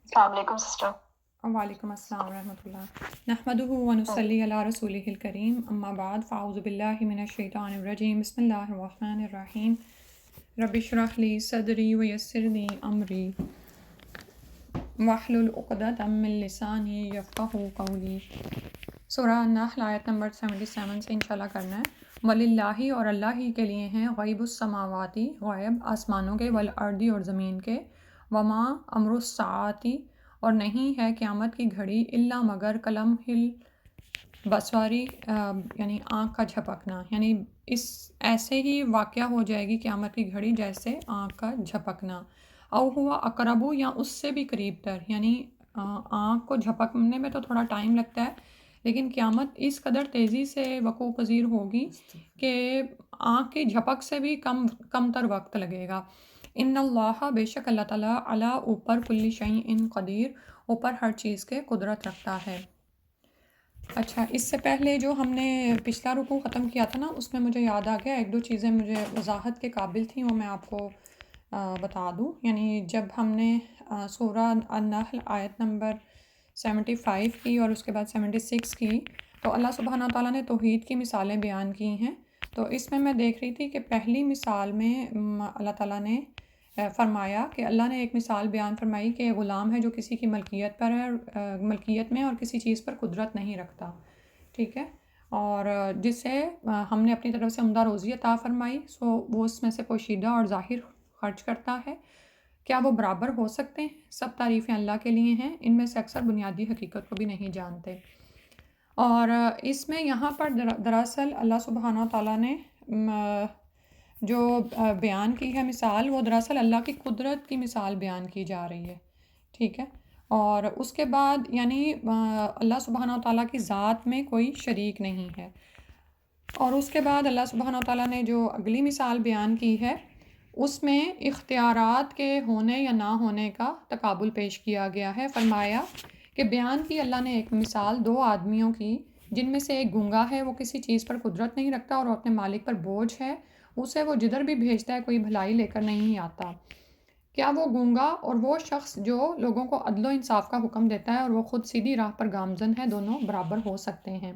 السلام علیکم سسٹر۔ وعلیکم السلام ورحمۃ اللہ۔ نحمدہ ونصلی علی رسولہ الکریم، اما بعد فاعوذ باللہ من الشیطان الرجیم، بسم اللہ الرحمن الرحیم۔ رب اشرح لی صدری ویسر لی امری واحلل عقدۃ من لسانی یفقہوا قولی۔ سورہ النحل آیت نمبر 77 سے انشاءاللہ کرنا ہے۔ وَلِلَّهِ، اور اللہ ہی کے لیے ہیں، غیب السماواتی، غیب آسمانوں کے، والارض، اور زمین کے، وما امر الساعتی، اور نہیں ہے قیامت کی گھڑی، الا مگر کلم بسواری، یعنی آنکھ کا جھپکنا، یعنی اس ایسے ہی واقعہ ہو جائے گی قیامت کی گھڑی جیسے آنکھ کا جھپکنا، او ہوا اقربو، یا اس سے بھی قریب تر، یعنی آنکھ کو جھپکنے میں تو تھوڑا ٹائم لگتا ہے، لیکن قیامت اس قدر تیزی سے وقوع پذیر ہوگی کہ آنکھ کی جھپک سے بھی کم تر وقت لگے گا۔ ان اللہ، بے شک اللہ تعالیٰ، علی، اوپر، کل شیء قدیر، اوپر ہر چیز کے قدرت رکھتا ہے۔ اچھا، اس سے پہلے جو ہم نے پچھلا رکوع ختم کیا تھا نا، اس میں مجھے یاد آ گیا ایک دو چیزیں مجھے وضاحت کے قابل تھیں، وہ میں آپ کو بتا دوں۔ یعنی جب ہم نے سورہ النحل آیت نمبر 75 کی اور اس کے بعد 76 کی، تو اللہ سبحانہ تعالیٰ نے توحید کی مثالیں بیان کی ہیں۔ تو اس میں دیکھ رہی تھی کہ پہلی مثال میں اللہ تعالیٰ نے فرمایا کہ اللہ نے ایک مثال بیان فرمائی کہ غلام ہے جو کسی کی ملکیت پر ہے، ملکیت میں، اور کسی چیز پر قدرت نہیں رکھتا، ٹھیک ہے، اور جسے ہم نے اپنی طرف سے عمدہ روزی عطا فرمائی، سو وہ اس میں سے پوشیدہ اور ظاہر خرچ کرتا ہے۔ کیا وہ برابر ہو سکتے ہیں؟ سب تعریفیں اللہ کے لیے ہیں، ان میں سے اکثر بنیادی حقیقت کو بھی نہیں جانتے۔ اور اس میں یہاں پر دراصل اللہ سبحانہ تعالیٰ نے جو بیان کی ہے مثال، وہ دراصل اللہ کی قدرت کی مثال بیان کی جا رہی ہے، ٹھیک ہے، اور اس کے بعد یعنی اللہ سبحانہ تعالیٰ کی ذات میں کوئی شریک نہیں ہے۔ اور اس کے بعد اللہ سبحانہ تعالیٰ نے جو اگلی مثال بیان کی ہے، اس میں اختیارات کے ہونے یا نہ ہونے کا تقابل پیش کیا گیا ہے۔ فرمایا کہ بیان کی اللہ نے ایک مثال دو آدمیوں کی، جن میں سے ایک گونگا ہے، وہ کسی چیز پر قدرت نہیں رکھتا، اور وہ اپنے مالک پر بوجھ ہے، اسے وہ جدھر بھی بھیجتا ہے کوئی بھلائی لے کر نہیں آتا۔ کیا وہ گونگا اور وہ شخص جو لوگوں کو عدل و انصاف کا حکم دیتا ہے اور وہ خود سیدھی راہ پر گامزن ہے، دونوں برابر ہو سکتے ہیں؟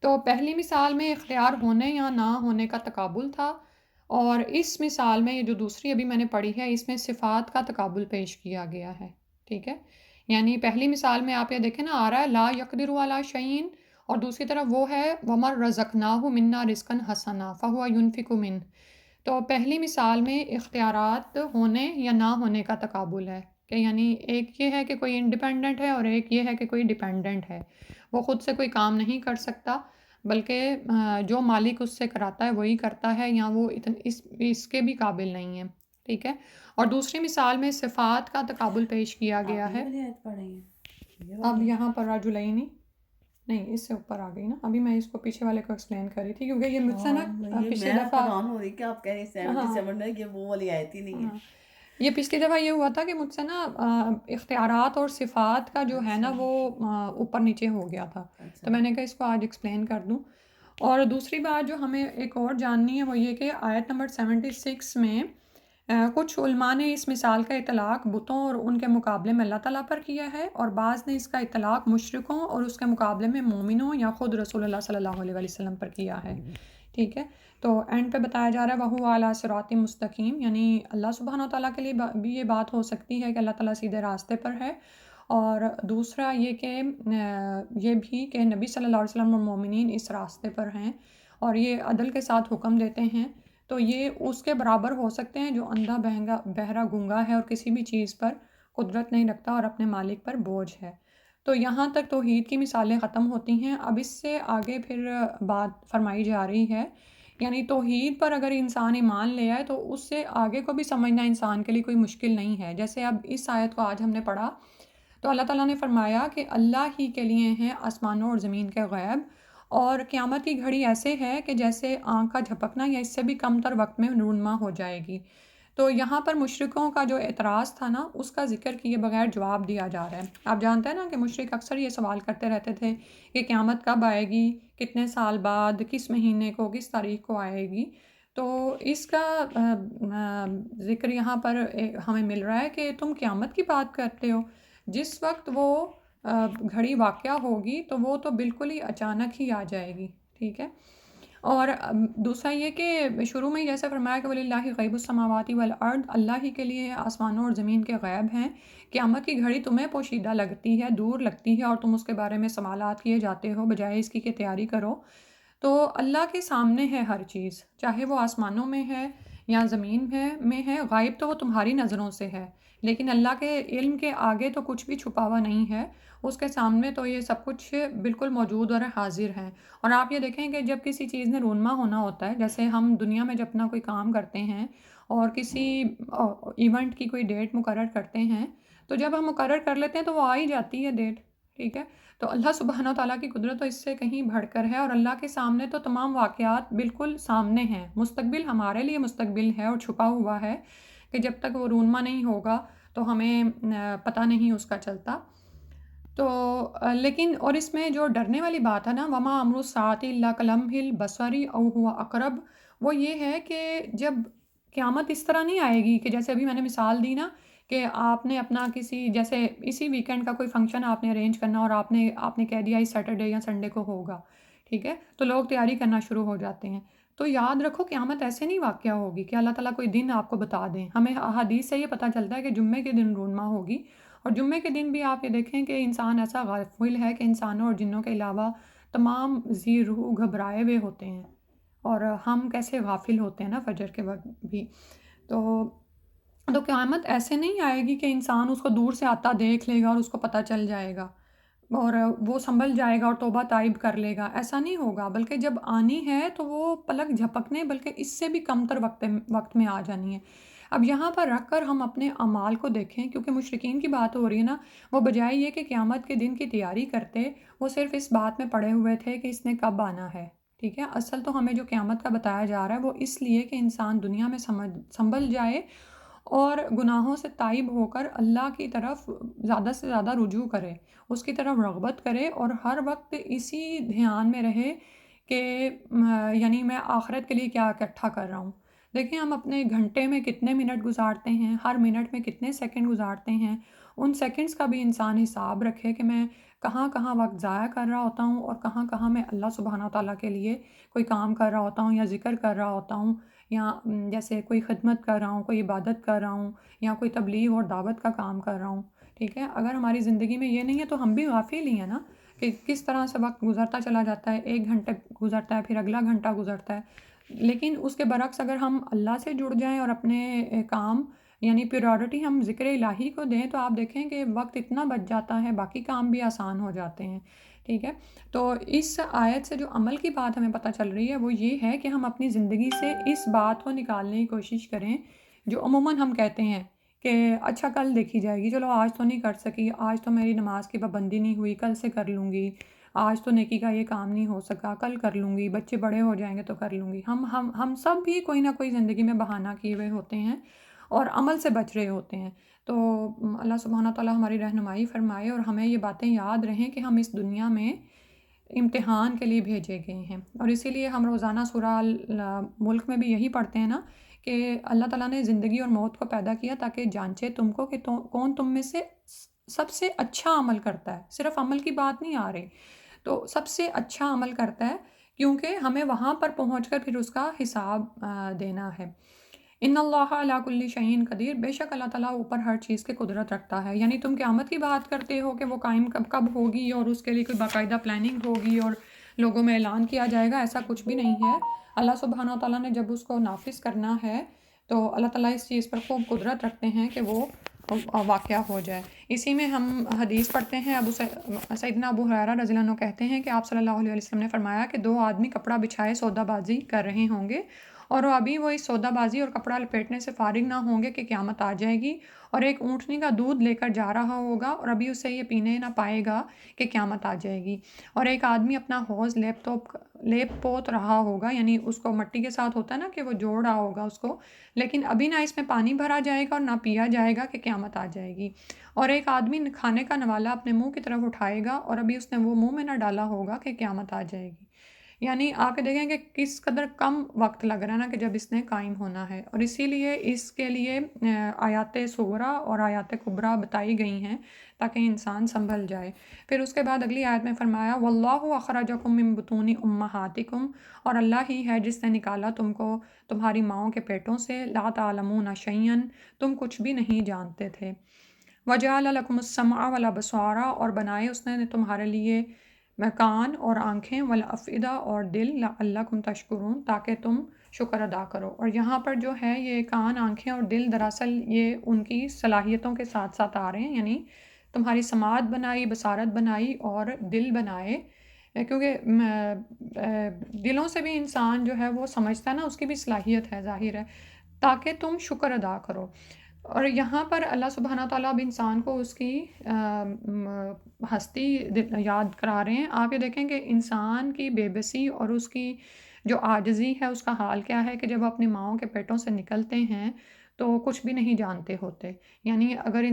تو پہلی مثال میں اختیار ہونے یا نہ ہونے کا تقابل تھا، اور اس مثال میں یہ جو دوسری ابھی میں نے پڑھی ہے، اس میں صفات کا تقابل پیش کیا گیا ہے، ٹھیک ہے۔ یعنی پہلی مثال میں آپ یہ دیکھیں نا، آ رہا ہے لا یقدر علی شیء، اور دوسری طرف وہ ہے وَمَن رَزَقْنَاهُ مِنَّا رِزْقًا حَسَنًا فَهُوَ يُنْفِقُ مِنْهُ۔ تو پہلی مثال میں اختیارات ہونے یا نہ ہونے کا تقابل ہے، کہ یعنی ایک یہ ہے کہ کوئی انڈیپینڈنٹ ہے، اور ایک یہ ہے کہ کوئی ڈیپینڈنٹ ہے، وہ خود سے کوئی کام نہیں کر سکتا، بلکہ جو مالک اس سے کراتا ہے وہی کرتا ہے، یا وہ اس کے بھی قابل نہیں ہے، ٹھیک ہے۔ اور دوسری مثال میں صفات کا تقابل پیش کیا گیا ہے۔ اب یہاں پر رجلین نہیں، اس سے اوپر آ گئی نا، ابھی میں اس کو پیچھے والے کو ایکسپلین کر رہی تھی، کیونکہ یہ مجھ سے نا پچھلی دفعہ حیران ہو رہی کہ آپ کہہ رہے ہیں 77 ہے، یہ وہ والی آیت ہی نہیں ہے۔ یہ پچھلی دفعہ یہ ہوا تھا کہ مجھ سے نا اختیارات اور صفات کا جو ہے نا وہ اوپر نیچے ہو گیا تھا، تو میں نے کہا اس کو آج ایکسپلین کر دوں۔ اور دوسری بات جو ہمیں ایک اور جاننی ہے وہ یہ کہ آیت نمبر 76 میں کچھ علماء نے اس مثال کا اطلاق بتوں اور ان کے مقابلے میں اللہ تعالیٰ پر کیا ہے، اور بعض نے اس کا اطلاق مشرکوں اور اس کے مقابلے میں مومنوں یا خود رسول اللہ صلی اللہ علیہ وسلم پر کیا ہے، ٹھیک ہے۔ تو اینڈ پہ بتایا جا رہا ہے وَهُوَ عَلَىٰ صِرَاطٍ مستقیم، یعنی اللہ سبحانہ تعالیٰ کے لیے بھی یہ بات ہو سکتی ہے کہ اللہ تعالیٰ سیدھے راستے پر ہے، اور دوسرا یہ کہ یہ بھی کہ نبی صلی اللہ علیہ وسلم اور مومنین اس راستے پر ہیں، اور یہ عدل کے ساتھ حکم دیتے ہیں، تو یہ اس کے برابر ہو سکتے ہیں جو اندھا بہرا گونگا ہے اور کسی بھی چیز پر قدرت نہیں رکھتا اور اپنے مالک پر بوجھ ہے۔ تو یہاں تک توحید کی مثالیں ختم ہوتی ہیں۔ اب اس سے آگے پھر بات فرمائی جا رہی ہے، یعنی توحید پر اگر انسان ایمان لے آئے تو اس سے آگے کو بھی سمجھنا انسان کے لیے کوئی مشکل نہیں ہے۔ جیسے اب اس آیت کو آج ہم نے پڑھا تو اللہ تعالیٰ نے فرمایا کہ اللہ ہی کے لیے ہیں آسمانوں اور زمین کے غیب، اور قیامت کی گھڑی ایسے ہے کہ جیسے آنکھ کا جھپکنا یا اس سے بھی کم تر وقت میں رونما ہو جائے گی۔ تو یہاں پر مشرکوں کا جو اعتراض تھا نا، اس کا ذکر کیے بغیر جواب دیا جا رہا ہے۔ آپ جانتے ہیں نا کہ مشرک اکثر یہ سوال کرتے رہتے تھے کہ قیامت کب آئے گی، کتنے سال بعد، کس مہینے کو، کس تاریخ کو آئے گی۔ تو اس کا ذکر یہاں پر ہمیں مل رہا ہے کہ تم قیامت کی بات کرتے ہو، جس وقت وہ گھڑی واقعہ ہوگی تو وہ تو بالکل ہی اچانک ہی آ جائے گی، ٹھیک ہے۔ اور دوسرا یہ کہ شروع میں جیسے فرمایا کہ وَلِلَّهِ غیب السماوات والارض، اللہ ہی کے لیے آسمانوں اور زمین کے غیب ہیں۔ قیامت کی گھڑی تمہیں پوشیدہ لگتی ہے، دور لگتی ہے، اور تم اس کے بارے میں سوالات کیے جاتے ہو بجائے اس کی کہ تیاری کرو۔ تو اللہ کے سامنے ہے ہر چیز، چاہے وہ آسمانوں میں ہے یا زمین میں ہے، غائب تو وہ تمہاری نظروں سے ہے، لیکن اللہ کے علم کے آگے تو کچھ بھی چھپا ہوا نہیں ہے، اس کے سامنے تو یہ سب کچھ بالکل موجود اور حاضر ہے۔ اور آپ یہ دیکھیں کہ جب کسی چیز نے رونما ہونا ہوتا ہے، جیسے ہم دنیا میں جب اپنا کوئی کام کرتے ہیں اور کسی ایونٹ کی کوئی ڈیٹ مقرر کرتے ہیں، تو جب ہم مقرر کر لیتے ہیں تو وہ آ ہی جاتی ہے ڈیٹ، ٹھیک ہے۔ تو اللہ سبحانہ تعالیٰ کی قدرت تو اس سے کہیں بڑھ کر ہے، اور اللہ کے سامنے تو تمام واقعات بالکل سامنے ہیں۔ مستقبل ہمارے لیے مستقبل ہے اور چھپا ہوا ہے کہ جب تک وہ رونما نہیں ہوگا تو ہمیں پتہ نہیں اس کا چلتا۔ تو لیکن اور اس میں جو ڈرنے والی بات ہے نا، وما امر الساعۃ الا کلمح البصر او هو اقرب، وہ یہ ہے کہ جب قیامت اس طرح نہیں آئے گی کہ جیسے ابھی میں نے مثال دی نا کہ آپ نے اپنا کسی جیسے اسی ویکینڈ کا کوئی فنکشن آپ نے ارینج کرنا اور آپ نے کہہ دیا اس سیٹرڈے یا سنڈے کو ہوگا، ٹھیک ہے، تو لوگ تیاری کرنا شروع ہو جاتے ہیں۔ تو یاد رکھو قیامت ایسے نہیں واقعہ ہوگی کہ اللہ تعالیٰ کوئی دن آپ کو بتا دیں۔ ہمیں احادیث سے یہ پتہ چلتا ہے کہ جمعے کے دن رونما ہوگی، اور جمعے کے دن بھی آپ یہ دیکھیں کہ انسان ایسا غافل ہے کہ انسانوں اور جنوں کے علاوہ تمام ذی روح گھبرائے ہوئے ہوتے ہیں، اور ہم کیسے غافل ہوتے ہیں نا فجر کے وقت بھی۔ تو قیامت ایسے نہیں آئے گی کہ انسان اس کو دور سے آتا دیکھ لے گا اور اس کو پتہ چل جائے گا اور وہ سنبھل جائے گا اور توبہ تائب کر لے گا، ایسا نہیں ہوگا، بلکہ جب آنی ہے تو وہ پلک جھپکنے بلکہ اس سے بھی کمتر وقت میں آ جانی ہے۔ اب یہاں پر رکھ کر ہم اپنے اعمال کو دیکھیں، کیونکہ مشرکین کی بات ہو رہی ہے نا، وہ بجائے یہ کہ قیامت کے دن کی تیاری کرتے، وہ صرف اس بات میں پڑے ہوئے تھے کہ اس نے کب آنا ہے، ٹھیک ہے۔ اصل تو ہمیں جو قیامت کا بتایا جا رہا ہے وہ اس لیے کہ انسان دنیا میں سنبھل جائے اور گناہوں سے تائب ہو کر اللہ کی طرف زیادہ سے زیادہ رجوع کرے، اس کی طرف رغبت کرے، اور ہر وقت اسی دھیان میں رہے کہ یعنی میں آخرت کے لیے کیا اکٹھا کر رہا ہوں۔ دیکھیں ہم اپنے گھنٹے میں کتنے منٹ گزارتے ہیں، ہر منٹ میں کتنے سیکنڈ گزارتے ہیں، ان سیکنڈز کا بھی انسان حساب رکھے کہ میں کہاں کہاں وقت ضائع کر رہا ہوتا ہوں، اور کہاں کہاں میں اللہ سبحانہ تعالیٰ کے لیے کوئی کام کر رہا ہوتا ہوں، یا ذکر کر رہا ہوتا ہوں، یا جیسے کوئی خدمت کر رہا ہوں، کوئی عبادت کر رہا ہوں، یا کوئی تبلیغ اور دعوت کا کام کر رہا ہوں، ٹھیک ہے۔ اگر ہماری زندگی میں یہ نہیں ہے تو ہم بھی غافل ہی ہیں نا کہ کس طرح سے وقت گزرتا چلا جاتا ہے، ایک گھنٹہ گزرتا ہے پھر اگلا گھنٹہ گزرتا ہے۔ لیکن اس کے برعکس اگر ہم اللہ سے جڑ جائیں اور اپنے کام یعنی پریورٹی ہم ذکر الہی کو دیں تو آپ دیکھیں کہ وقت اتنا بچ جاتا ہے، باقی کام بھی آسان ہو جاتے ہیں، ٹھیک ہے۔ تو اس آیت سے جو عمل کی بات ہمیں پتہ چل رہی ہے وہ یہ ہے کہ ہم اپنی زندگی سے اس بات کو نکالنے کی کوشش کریں جو عموماً ہم کہتے ہیں کہ اچھا کل دیکھی جائے گی، چلو آج تو نہیں کر سکی، آج تو میری نماز کی پابندی نہیں ہوئی، کل سے کر لوں گی، آج تو نیکی کا یہ کام نہیں ہو سکا، کل کر لوں گی، بچے بڑے ہو جائیں گے تو کر لوں گی۔ ہم سب بھی کوئی نہ کوئی زندگی میں بہانہ کیے ہوئے ہوتے ہیں اور عمل سے بچ رہے ہوتے ہیں۔ تو اللہ سبحانہ تعالیٰ ہماری رہنمائی فرمائے اور ہمیں یہ باتیں یاد رہیں کہ ہم اس دنیا میں امتحان کے لیے بھیجے گئے ہیں، اور اسی لیے ہم روزانہ سورہ ملک میں بھی یہی پڑھتے ہیں نا کہ اللہ تعالیٰ نے زندگی اور موت کو پیدا کیا تاکہ جانچے تم کو کہ کون تم میں سے سب سے اچھا عمل کرتا ہے۔ صرف عمل کی بات نہیں آ رہی، تو سب سے اچھا عمل کرتا ہے، کیونکہ ہمیں وہاں پر پہنچ کر پھر اس کا حساب دینا ہے۔ ان اللہ علی کل شیء قدیر، بے شک اللہ تعالیٰ اوپر ہر چیز کی قدرت رکھتا ہے۔ یعنی تم قیامت کی بات کرتے ہو کہ وہ قائم کب ہوگی اور اس کے لیے کوئی باقاعدہ پلاننگ ہوگی اور لوگوں میں اعلان کیا جائے گا، ایسا کچھ بھی نہیں ہے۔ اللہ سبحانہ تعالیٰ نے جب اس کو نافذ کرنا ہے تو اللہ تعالیٰ اس چیز پر خوب قدرت رکھتے ہیں کہ وہ واقعہ ہو جائے۔ اسی میں ہم حدیث پڑھتے ہیں، سیدنا ابو ہریرہ رضی اللہ عنہ کہتے ہیں کہ آپ صلی اللہ علیہ وسلم نے فرمایا کہ دو آدمی کپڑا بچھائے سودا بازی کر رہے ہوں گے، اور ابھی وہ اس سودا بازی اور کپڑا لپیٹنے سے فارغ نہ ہوں گے کہ قیامت آ جائے گی، اور ایک اونٹنی کا دودھ لے کر جا رہا ہوگا اور ابھی اسے یہ پینے نہ پائے گا کہ قیامت آ جائے گی، اور ایک آدمی اپنا حوض لیپ پوت رہا ہوگا، یعنی اس کو مٹی کے ساتھ ہوتا ہے نا کہ وہ جوڑ رہا ہوگا اس کو، لیکن ابھی نہ اس میں پانی بھرا جائے گا اور نہ پیا جائے گا کہ قیامت آ جائے گی، اور ایک آدمی کھانے کا نوالا اپنے منہ کی طرف اٹھائے گا اور ابھی اس نے وہ منہ میں نہ ڈالا ہوگا کہ قیامت آ جائے گی۔ یعنی آپ دیکھیں کہ کس قدر کم وقت لگ رہا ہے نا کہ جب اس نے قائم ہونا ہے، اور اسی لیے اس کے لیے آیات صغریٰ اور آیات کبریٰ بتائی گئی ہیں تاکہ انسان سنبھل جائے۔ پھر اس کے بعد اگلی آیت میں فرمایا واللہ اخرجکم من بطون امہاتکم، اور اللہ ہی ہے جس نے نکالا تم کو تمہاری ماؤں کے پیٹوں سے، لا تعلمون شیئا، تم کچھ بھی نہیں جانتے تھے، وجعل لکم السمع والابصار، اور بنائے اس نے تمہارے لیے کان اور آنکھیں، والافئدہ اور دل، لعلکم تشکرون، تاکہ تم شکر ادا کرو۔ اور یہاں پر جو ہے یہ کان، آنکھیں اور دل دراصل یہ ان کی صلاحیتوں کے ساتھ ساتھ آ رہے ہیں، یعنی تمہاری سماعت بنائی، بصارت بنائی اور دل بنائے، کیونکہ دلوں سے بھی انسان جو ہے وہ سمجھتا ہے نا، اس کی بھی صلاحیت ہے، ظاہر ہے، تاکہ تم شکر ادا کرو۔ اور یہاں پر اللہ سبحانہ تعالیٰ اب انسان کو اس کی ہستی یاد کرا رہے ہیں۔ آپ یہ دیکھیں کہ انسان کی بے بسی اور اس کی جو عاجزی ہے، اس کا حال کیا ہے کہ جب اپنی ماؤں کے پیٹوں سے نکلتے ہیں تو کچھ بھی نہیں جانتے ہوتے۔ یعنی اگر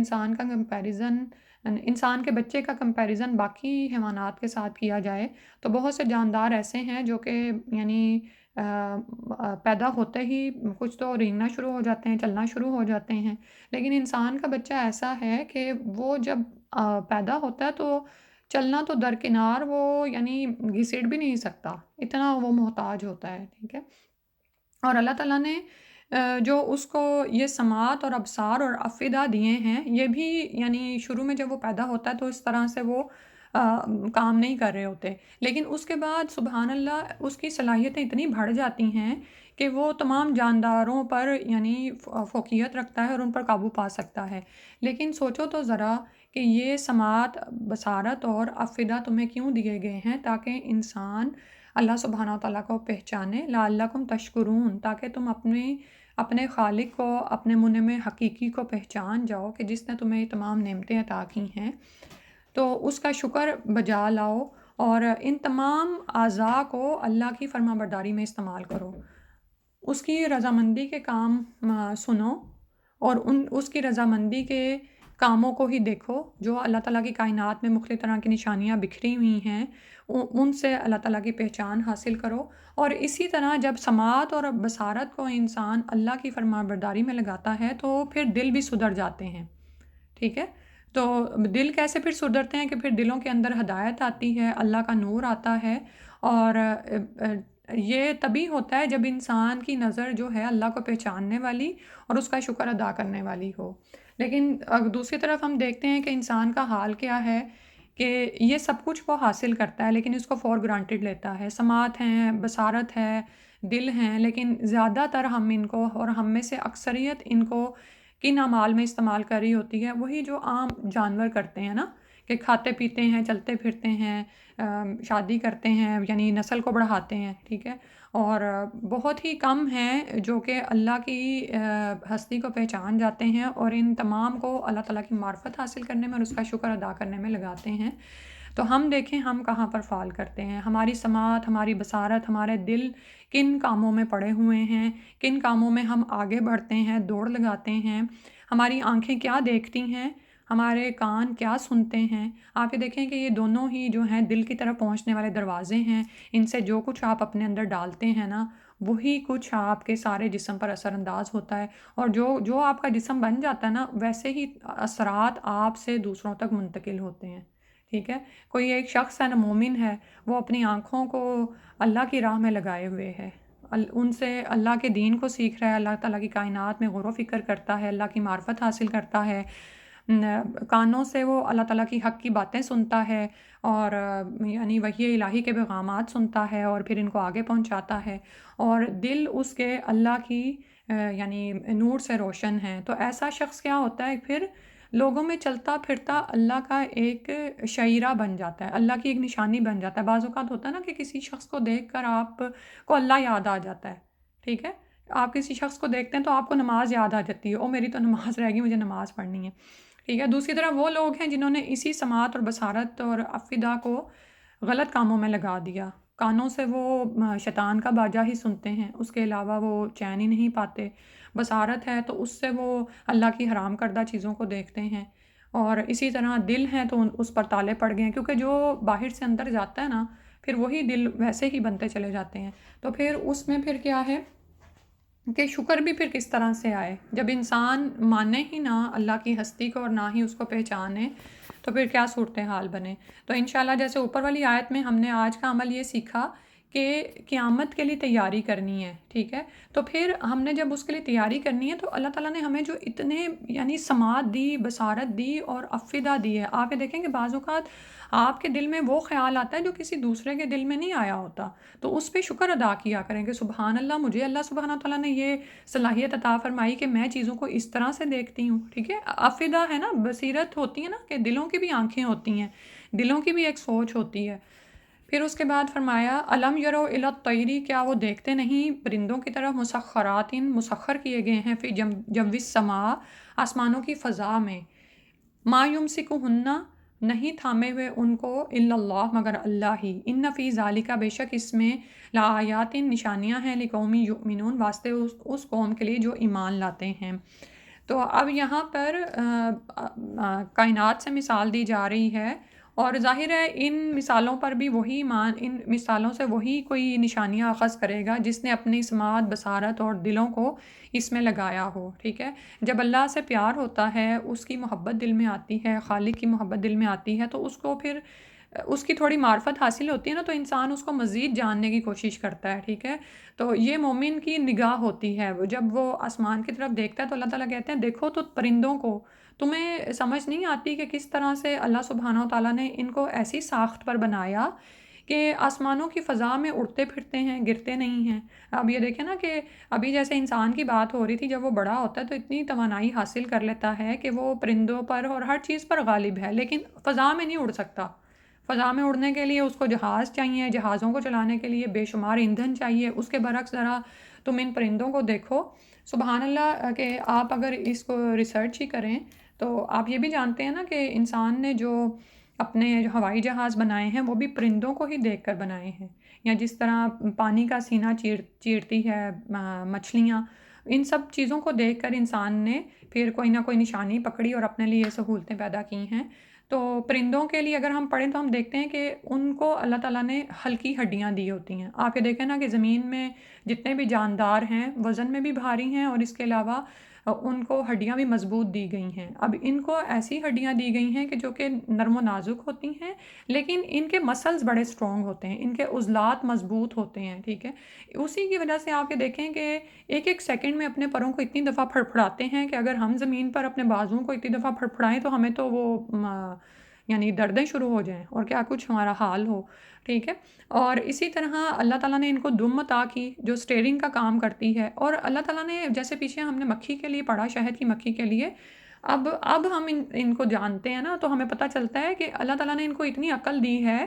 انسان کے بچے کا کمپیریزن باقی حیوانات کے ساتھ کیا جائے تو بہت سے جاندار ایسے ہیں جو کہ یعنی پیدا ہوتے ہی کچھ تو رینگنا شروع ہو جاتے ہیں، چلنا شروع ہو جاتے ہیں، لیکن انسان کا بچہ ایسا ہے کہ وہ جب پیدا ہوتا ہے تو چلنا تو درکنار، وہ یعنی گھسیٹ بھی نہیں سکتا، اتنا وہ محتاج ہوتا ہے، ٹھیک ہے۔ اور اللہ تعالیٰ نے جو اس کو یہ سماعت اور ابصار اور افئدہ دیے ہیں، یہ بھی یعنی شروع میں جب وہ پیدا ہوتا ہے تو اس طرح سے وہ کام نہیں کر رہے ہوتے، لیکن اس کے بعد سبحان اللہ اس کی صلاحیتیں اتنی بڑھ جاتی ہیں کہ وہ تمام جانداروں پر یعنی فوقیت رکھتا ہے اور ان پر قابو پا سکتا ہے۔ لیکن سوچو تو ذرا کہ یہ سماعت، بصارت اور افئدہ تمہیں کیوں دیے گئے ہیں؟ تاکہ انسان اللہ سبحانہ تعالیٰ کو پہچانے، لعلکم تشکرون، تاکہ تم اپنے خالق کو، اپنے منعم حقیقی کو پہچان جاؤ کہ جس نے تمہیں یہ تمام نعمتیں عطا کی ہیں، تو اس کا شکر بجا لاؤ اور ان تمام اعضاء کو اللہ کی فرما برداری میں استعمال کرو، اس کی رضامندی کے کام سنو، اور اس کی رضامندی کے کاموں کو ہی دیکھو جو اللہ تعالیٰ کی کائنات میں مختلف طرح کی نشانیاں بکھری ہوئی ہیں، ان سے اللہ تعالیٰ کی پہچان حاصل کرو۔ اور اسی طرح جب سماعت اور بصارت کو انسان اللہ کی فرما برداری میں لگاتا ہے تو پھر دل بھی سدھر جاتے ہیں، ٹھیک ہے۔ تو دل کیسے پھر سدھرتے ہیں کہ پھر دلوں کے اندر ہدایت آتی ہے، اللہ کا نور آتا ہے، اور یہ تبھی ہوتا ہے جب انسان کی نظر جو ہے اللہ کو پہچاننے والی اور اس کا شکر ادا کرنے والی ہو۔ لیکن دوسری طرف ہم دیکھتے ہیں کہ انسان کا حال کیا ہے کہ یہ سب کچھ وہ حاصل کرتا ہے لیکن اس کو فور گرانٹیڈ لیتا ہے، سماعت ہیں، بصارت ہے، دل ہیں، لیکن زیادہ تر ہم ان کو، اور ہم میں سے اکثریت ان کو کن اعمال میں استعمال کر رہی ہوتی ہے؟ وہی جو عام جانور کرتے ہیں نا، کہ کھاتے پیتے ہیں، چلتے پھرتے ہیں، شادی کرتے ہیں، یعنی نسل کو بڑھاتے ہیں، ٹھیک ہے۔ اور بہت ہی کم ہیں جو کہ اللہ کی ہستی کو پہچان جاتے ہیں اور ان تمام کو اللہ تعالیٰ کی معرفت حاصل کرنے میں اور اس کا شکر ادا کرنے میں لگاتے ہیں۔ تو ہم دیکھیں ہم کہاں پر فال کرتے ہیں، ہماری سماعت، ہماری بصارت، ہمارے دل کن کاموں میں پڑے ہوئے ہیں، کن کاموں میں ہم آگے بڑھتے ہیں، دوڑ لگاتے ہیں، ہماری آنکھیں کیا دیکھتی ہیں، ہمارے کان کیا سنتے ہیں۔ آپ یہ دیکھیں کہ یہ دونوں ہی جو ہیں دل کی طرف پہنچنے والے دروازے ہیں، ان سے جو کچھ آپ اپنے اندر ڈالتے ہیں نا وہی کچھ آپ کے سارے جسم پر اثر انداز ہوتا ہے، اور جو آپ کا جسم بن جاتا ہے نا ویسے ہی اثرات آپ سے دوسروں تک منتقل ہوتے ہیں، ٹھیک ہے۔ کوئی ایک شخص ہے نا، مومن ہے، وہ اپنی آنکھوں کو اللہ کی راہ میں لگائے ہوئے ہے، ان سے اللہ کے دین کو سیکھ رہا ہے، اللہ تعالیٰ کی کائنات میں غور و فکر کرتا ہے، اللہ کی معرفت حاصل کرتا ہے، کانوں سے وہ اللہ تعالیٰ کی حق کی باتیں سنتا ہے، اور یعنی وحی الہی کے پیغامات سنتا ہے اور پھر ان کو آگے پہنچاتا ہے، اور دل اس کے اللہ کی یعنی نور سے روشن ہے۔ تو ایسا شخص کیا ہوتا ہے پھر لوگوں میں چلتا پھرتا اللہ کا ایک شعیرہ بن جاتا ہے، اللہ کی ایک نشانی بن جاتا ہے۔ بعض اوقات ہوتا ہے نا کہ کسی شخص کو دیکھ کر آپ کو اللہ یاد آ جاتا ہے، ٹھیک ہے۔ آپ کسی شخص کو دیکھتے ہیں تو آپ کو نماز یاد آ جاتی ہے، او میری تو نماز رہ گئی، مجھے نماز پڑھنی ہے، ٹھیک ہے۔ دوسری طرف وہ لوگ ہیں جنہوں نے اسی سماعت اور بصارت اور افئدہ کو غلط کاموں میں لگا دیا، کانوں سے وہ شیطان کا باجا ہی سنتے ہیں، اس کے علاوہ وہ چین ہی نہیں پاتے۔ بصارت ہے تو اس سے وہ اللہ کی حرام کردہ چیزوں کو دیکھتے ہیں، اور اسی طرح دل ہیں تو اس پر تالے پڑ گئے ہیں، کیونکہ جو باہر سے اندر جاتا ہے نا پھر وہی دل ویسے ہی بنتے چلے جاتے ہیں. تو پھر اس میں پھر کیا ہے کہ شکر بھی پھر کس طرح سے آئے جب انسان مانے ہی نہ اللہ کی ہستی کو اور نہ ہی اس کو پہچانے تو پھر کیا صورتحال بنے. تو انشاءاللہ جیسے اوپر والی آیت میں ہم نے آج کا عمل یہ سیکھا کہ قیامت کے لیے تیاری کرنی ہے. ٹھیک ہے، تو پھر ہم نے جب اس کے لیے تیاری کرنی ہے تو اللہ تعالیٰ نے ہمیں جو اتنے یعنی سماعت دی، بصارت دی اور افئدہ دی ہے. آپ یہ دیکھیں کہ بعض اوقات آپ کے دل میں وہ خیال آتا ہے جو کسی دوسرے کے دل میں نہیں آیا ہوتا، تو اس پہ شکر ادا کیا کریں کہ سبحان اللہ، مجھے اللہ سبحانہ تعالیٰ نے یہ صلاحیت عطا فرمائی کہ میں چیزوں کو اس طرح سے دیکھتی ہوں. ٹھیک ہے، افئدہ ہے نا، بصیرت ہوتی ہے نا کہ دلوں کی بھی آنکھیں ہوتی ہیں، دلوں کی بھی ایک سوچ ہوتی ہے. پھر اس کے بعد فرمایا الم یرو الی الطیری، کیا وہ دیکھتے نہیں پرندوں کی طرف، مسخرات مسخر کیے گئے ہیں فی جوی السماء، آسمانوں کی فضا میں، ما یمسکہن، نہیں تھامے ہوئے ان کو، الا اللہ، مگر اللہ ہی، ان فی ذالک، بے شک اس میں، لآیات، نشانیاں ہیں، لقوم یؤمنون، واسطے اس قوم کے لیے جو ایمان لاتے ہیں. تو اب یہاں پر کائنات سے مثال دی جا رہی ہے، اور ظاہر ہے ان مثالوں پر بھی وہی ایمان، ان مثالوں سے وہی کوئی نشانیاں اخذ کرے گا جس نے اپنی سماعت، بصارت اور دلوں کو اس میں لگایا ہو. ٹھیک ہے، جب اللہ سے پیار ہوتا ہے، اس کی محبت دل میں آتی ہے، خالق کی محبت دل میں آتی ہے، تو اس کو پھر اس کی تھوڑی معرفت حاصل ہوتی ہے نا، تو انسان اس کو مزید جاننے کی کوشش کرتا ہے. ٹھیک ہے، تو یہ مومن کی نگاہ ہوتی ہے. جب وہ آسمان کی طرف دیکھتا ہے تو اللہ تعالیٰ کہتے ہیں دیکھو تو پرندوں کو، تمہیں سمجھ نہیں آتی کہ کس طرح سے اللہ سبحانہ و تعالیٰ نے ان کو ایسی ساخت پر بنایا کہ آسمانوں کی فضا میں اڑتے پھرتے ہیں، گرتے نہیں ہیں. اب یہ دیکھیں نا کہ ابھی جیسے انسان کی بات ہو رہی تھی، جب وہ بڑا ہوتا ہے تو اتنی توانائی حاصل کر لیتا ہے کہ وہ پرندوں پر اور ہر چیز پر غالب ہے، لیکن فضا میں نہیں اڑ سکتا. فضا میں اڑنے کے لیے اس کو جہاز چاہیے، جہازوں کو چلانے کے لیے بے شمار ایندھن چاہیے. اس کے برعکس ذرا تم ان پرندوں کو دیکھو، سبحان اللہ، کہ آپ اگر اس کو ریسرچ ہی کریں تو آپ یہ بھی جانتے ہیں نا کہ انسان نے جو اپنے جو ہوائی جہاز بنائے ہیں وہ بھی پرندوں کو ہی دیکھ کر بنائے ہیں. یا جس طرح پانی کا سینہ چیرتی ہے مچھلیاں، ان سب چیزوں کو دیکھ کر انسان نے پھر کوئی نہ کوئی نشانی پکڑی اور اپنے لیے سہولتیں پیدا کی ہیں. تو پرندوں کے لیے اگر ہم پڑھیں تو ہم دیکھتے ہیں کہ ان کو اللہ تعالیٰ نے ہلکی ہڈیاں دی ہوتی ہیں. آپ یہ دیکھیں نا کہ زمین میں جتنے بھی جاندار ہیں وزن میں بھی بھاری ہیں، اور اس کے علاوہ ان کو ہڈیاں بھی مضبوط دی گئی ہیں. اب ان کو ایسی ہڈیاں دی گئی ہیں کہ جو کہ نرم و نازک ہوتی ہیں، لیکن ان کے مسلز بڑے اسٹرانگ ہوتے ہیں، ان کے عضلات مضبوط ہوتے ہیں. ٹھیک ہے، اسی کی وجہ سے آپ یہ دیکھیں کہ ایک ایک سیکنڈ میں اپنے پروں کو اتنی دفعہ پھڑپھڑاتے ہیں کہ اگر ہم زمین پر اپنے بازوؤں کو اتنی دفعہ پھڑپھڑائیں تو ہمیں تو وہ یعنی دردیں شروع ہو جائیں اور کیا کچھ ہمارا حال ہو. ٹھیک ہے، اور اسی طرح اللہ تعالیٰ نے ان کو دم عطا کی جو اسٹیئرنگ کا کام کرتی ہے. اور اللہ تعالیٰ نے جیسے پیچھے ہم نے مکھی کے لیے پڑھا، شہد کی مکھی کے لیے، اب ہم ان کو جانتے ہیں نا، تو ہمیں پتہ چلتا ہے کہ اللہ تعالیٰ نے ان کو اتنی عقل دی ہے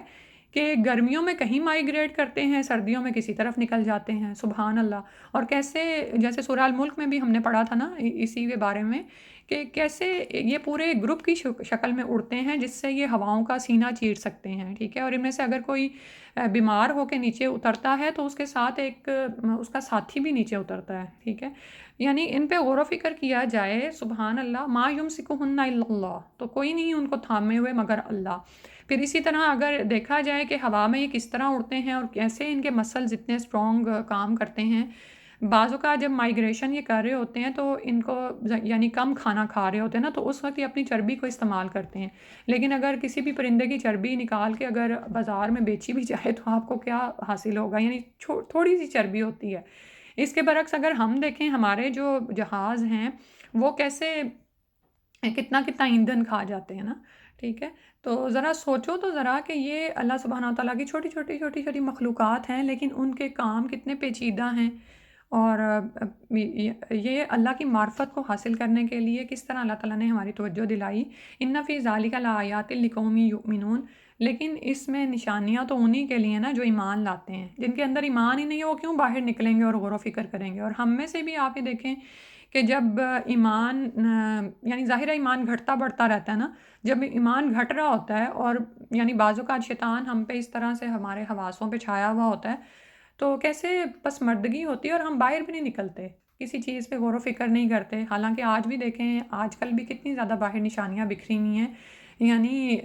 کہ گرمیوں میں کہیں مائیگریٹ کرتے ہیں، سردیوں میں کسی طرف نکل جاتے ہیں. سبحان اللہ. اور کیسے جیسے سورہ الملک میں بھی ہم نے پڑھا تھا نا اسی کے بارے میں کہ کیسے یہ پورے گروپ کی شکل میں اڑتے ہیں جس سے یہ ہواؤں کا سینہ چیر سکتے ہیں. ٹھیک ہے، اور ان میں سے اگر کوئی بیمار ہو کے نیچے اترتا ہے تو اس کے ساتھ ایک اس کا ساتھی بھی نیچے اترتا ہے. ٹھیک ہے، یعنی ان پہ غور و فکر کیا جائے، سبحان اللہ، ما یمسکہن الا اللہ، تو کوئی نہیں ان کو تھامے ہوئے مگر اللہ. پھر اسی طرح اگر دیکھا جائے کہ ہوا میں یہ کس طرح اڑتے ہیں اور کیسے ان کے مسلز اتنے اسٹرانگ کام کرتے ہیں. بعض اوقات جب مائیگریشن یہ کر رہے ہوتے ہیں تو ان کو یعنی کم کھانا کھا رہے ہوتے ہیں نا، تو اس وقت یہ اپنی چربی کو استعمال کرتے ہیں. لیکن اگر کسی بھی پرندے کی چربی نکال کے اگر بازار میں بیچی بھی جائے تو آپ کو کیا حاصل ہوگا، یعنی تھوڑی سی چربی ہوتی ہے. اس کے برعکس اگر ہم دیکھیں ہمارے جو جہاز ہیں وہ کیسے کتنا ایندھن کھا جاتے ہیں نا. ٹھیک ہے، تو ذرا سوچو تو ذرا کہ یہ اللہ سبحانہ تعالیٰ کی چھوٹی چھوٹی مخلوقات ہیں، لیکن ان کے کام کتنے پیچیدہ ہیں. اور یہ اللہ کی معرفت کو حاصل کرنے کے لیے کس طرح اللہ تعالیٰ نے ہماری توجہ دلائی. ان فی ذالک لآیات لقوم یؤمنون، لیکن اس میں نشانیاں تو انہی کے لیے نا جو ایمان لاتے ہیں. جن کے اندر ایمان ہی نہیں ہے وہ کیوں باہر نکلیں گے اور غور و فکر کریں گے. اور ہم میں سے بھی آپ یہ دیکھیں کہ جب ایمان یعنی ظاہر ایمان گھٹتا بڑھتا رہتا ہے نا، جب ایمان گھٹ رہا ہوتا ہے اور یعنی بعض اوقات شیطان ہم پہ اس طرح سے ہمارے حواسوں پہ چھایا ہوا ہوتا ہے تو کیسے پسمردگی ہوتی ہے اور ہم باہر بھی نہیں نکلتے، کسی چیز پہ غور و فکر نہیں کرتے. حالانکہ آج بھی دیکھیں، آج کل بھی کتنی زیادہ باہر نشانیاں بکھری ہوئی ہیں یعنی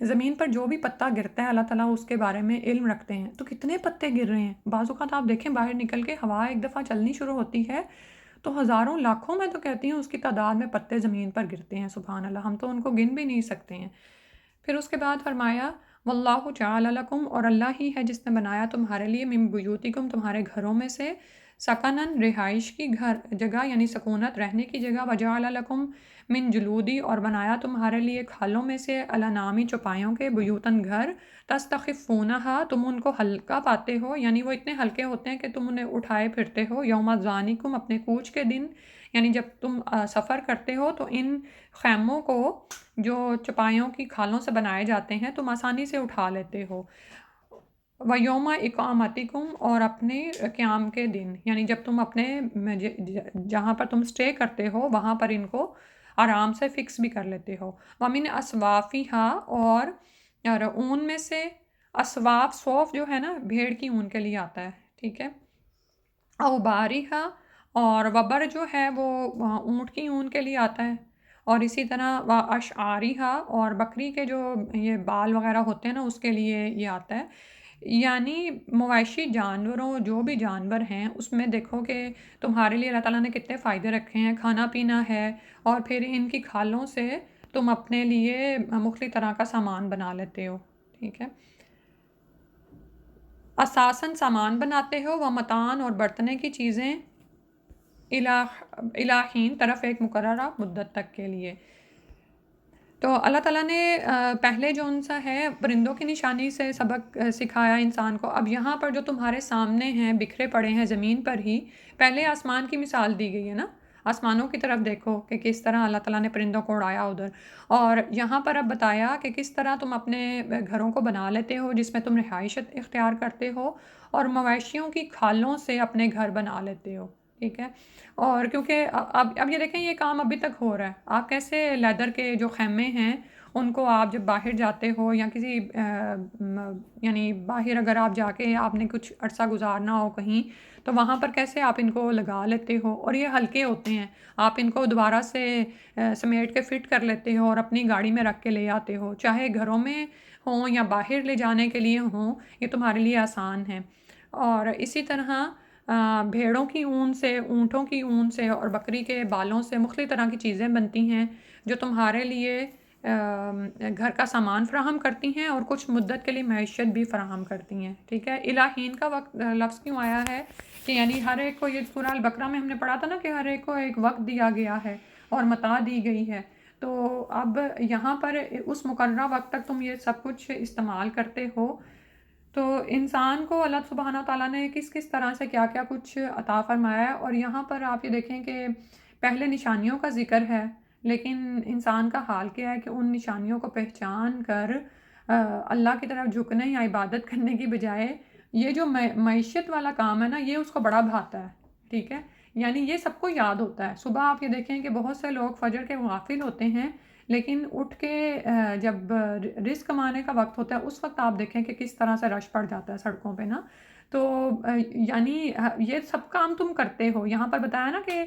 زمین پر جو بھی پتا گرتا ہے اللہ تعالیٰ اس کے بارے میں علم رکھتے ہیں. تو کتنے پتے گر رہے ہیں. بعض اوقات آپ دیکھیں باہر نکل کے ہوا ایک دفعہ چلنی شروع ہوتی ہے تو ہزاروں لاکھوں میں تو کہتی ہوں اس کی تعداد میں پتے زمین پر گرتے ہیں. سبحان اللہ, ہم تو ان کو گن بھی نہیں سکتے ہیں. پھر اس کے بعد فرمایا واللہ جعل لکم, اور اللہ ہی ہے جس نے بنایا تمہارے لیے من بیوتکم, تمہارے گھروں میں سے, سکنن, رہائش کی جگہ یعنی سکونت رہنے کی جگہ, وجعل لکم من جلودی, اور بنایا تمہارے لیے کھالوں میں سے, الانامی, چوپایوں کے, بیوتن, گھر, تستخفونہا, تم ان کو ہلکا پاتے ہو, یعنی وہ اتنے ہلکے ہوتے ہیں کہ تم انہیں اٹھائے پھرتے ہو, یوم ذانکم, اپنے کوچ کے دن, یعنی جب تم سفر کرتے ہو تو ان خیموں کو جو چوپایوں کی کھالوں سے بنائے جاتے ہیں تم آسانی سے اٹھا لیتے ہو. وَيَوْمَ إِقَامَتِكُمْ, اور اپنے قیام کے دن, یعنی جب تم اپنے جہاں پر تم سٹے کرتے ہو وہاں پر ان کو آرام سے فکس بھی کر لیتے ہو. وَمِنْ أَصْوَافِهَا, اور اون میں سے, اسواف, صوف جو ہے نا بھیڑ کی اون کے لیے آتا ہے, ٹھیک ہے. اوباریہا, اور وبر جو ہے وہ اونٹ کی اون کے لیے آتا ہے. اور اسی طرح اشعاریہا, اور بکری کے جو یہ بال وغیرہ ہوتے ہیں نا اس کے لیے یہ آتا ہے. یعنی مویشی جانوروں, جو بھی جانور ہیں اس میں دیکھو کہ تمہارے لیے اللہ تعالیٰ نے کتنے فائدے رکھے ہیں. کھانا پینا ہے, اور پھر ان کی کھالوں سے تم اپنے لیے مختلف طرح کا سامان بنا لیتے ہو, ٹھیک ہے. اساساً سامان بناتے ہو, و متان, اور برتنے کی چیزیں, الہین, طرف ایک مقررہ مدت تک کے لیے. تو اللہ تعالیٰ نے پہلے جو ان سا ہے پرندوں کی نشانی سے سبق سکھایا انسان کو. اب یہاں پر جو تمہارے سامنے ہیں بکھرے پڑے ہیں زمین پر ہی, پہلے آسمان کی مثال دی گئی ہے نا. آسمانوں کی طرف دیکھو کہ کس طرح اللہ تعالیٰ نے پرندوں کو اڑایا ادھر, اور یہاں پر اب بتایا کہ کس طرح تم اپنے گھروں کو بنا لیتے ہو جس میں تم رہائش اختیار کرتے ہو, اور مویشیوں کی کھالوں سے اپنے گھر بنا لیتے ہو, ٹھیک ہے. اور کیونکہ اب یہ دیکھیں یہ کام ابھی تک ہو رہا ہے. آپ کیسے لیدر کے جو خیمے ہیں ان کو آپ جب باہر جاتے ہو یا کسی یعنی باہر اگر آپ جا کے آپ نے کچھ عرصہ گزارنا ہو کہیں, تو وہاں پر کیسے آپ ان کو لگا لیتے ہو, اور یہ ہلکے ہوتے ہیں, آپ ان کو دوبارہ سے سمیٹ کے فٹ کر لیتے ہو اور اپنی گاڑی میں رکھ کے لے آتے ہو, چاہے گھروں میں ہوں یا باہر لے جانے کے لیے ہوں, یہ تمہارے لیے آسان ہے. اور اسی طرح بھیڑوں کی اون سے, اونٹوں کی اون سے, اور بکری کے بالوں سے مختلف طرح کی چیزیں بنتی ہیں جو تمہارے لیے گھر کا سامان فراہم کرتی ہیں اور کچھ مدت کے لیے معیشت بھی فراہم کرتی ہیں, ٹھیک ہے. الہین کا وقت لفظ کیوں آیا ہے کہ یعنی ہر ایک کو, یہ سورہ البقرہ میں ہم نے پڑھا تھا نا کہ ہر ایک کو ایک وقت دیا گیا ہے اور متاع دی گئی ہے. تو اب یہاں پر اس مقررہ وقت تک تم یہ سب کچھ استعمال کرتے ہو. تو انسان کو اللہ سبحانہ تعالیٰ نے کس کس طرح سے کیا کیا کچھ عطا فرمایا ہے. اور یہاں پر آپ یہ دیکھیں کہ پہلے نشانیوں کا ذکر ہے, لیکن انسان کا حال کیا ہے کہ ان نشانیوں کو پہچان کر اللہ کی طرف جھکنے یا عبادت کرنے کی بجائے یہ جو معیشت والا کام ہے نا یہ اس کو بڑا بھاتا ہے, ٹھیک ہے. یعنی یہ سب کو یاد ہوتا ہے. صبح آپ یہ دیکھیں کہ بہت سے لوگ فجر کے غافل ہوتے ہیں, لیکن اٹھ کے جب رزق کمانے کا وقت ہوتا ہے اس وقت آپ دیکھیں کہ کس طرح سے رش پڑ جاتا ہے سڑکوں پہ نا. تو یعنی یہ سب کام تم کرتے ہو. یہاں پر بتایا نا کہ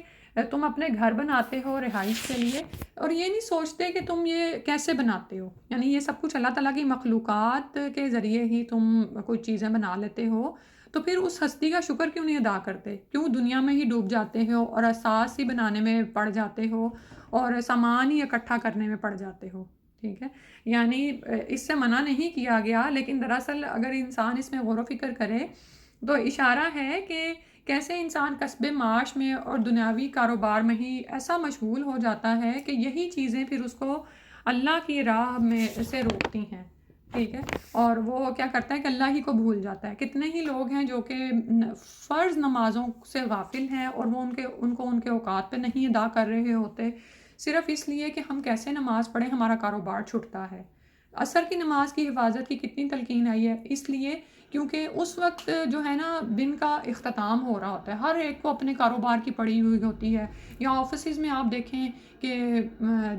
تم اپنے گھر بناتے ہو رہائش کے لیے, اور یہ نہیں سوچتے کہ تم یہ کیسے بناتے ہو. یعنی یہ سب کچھ اللہ تعالیٰ کی مخلوقات کے ذریعے ہی تم کوئی چیزیں بنا لیتے ہو. تو پھر اس ہستی کا شکر کیوں نہیں ادا کرتے, کیوں دنیا میں ہی ڈوب جاتے ہو اور اساس ہی بنانے میں پڑ جاتے ہو اور سامان ہی اکٹھا کرنے میں پڑ جاتے ہو, ٹھیک ہے. یعنی اس سے منع نہیں کیا گیا, لیکن دراصل اگر انسان اس میں غور و فکر کرے تو اشارہ ہے کہ کیسے انسان کسب معاش میں اور دنیاوی کاروبار میں ہی ایسا مشغول ہو جاتا ہے کہ یہی چیزیں پھر اس کو اللہ کی راہ میں سے روکتی ہیں, ٹھیک ہے. اور وہ کیا کرتا ہے کہ اللہ ہی کو بھول جاتا ہے. کتنے ہی لوگ ہیں جو کہ فرض نمازوں سے غافل ہیں اور وہ ان کو ان کے اوقات پہ نہیں ادا کر رہے ہوتے, صرف اس لیے کہ ہم کیسے نماز پڑھیں ہمارا کاروبار چھٹتا ہے. عصر کی نماز کی حفاظت کی کتنی تلقین آئی ہے, اس لیے کیونکہ اس وقت جو ہے نا دن کا اختتام ہو رہا ہوتا ہے, ہر ایک کو اپنے کاروبار کی پڑی ہوئی ہوتی ہے. یا آفیسز میں آپ دیکھیں کہ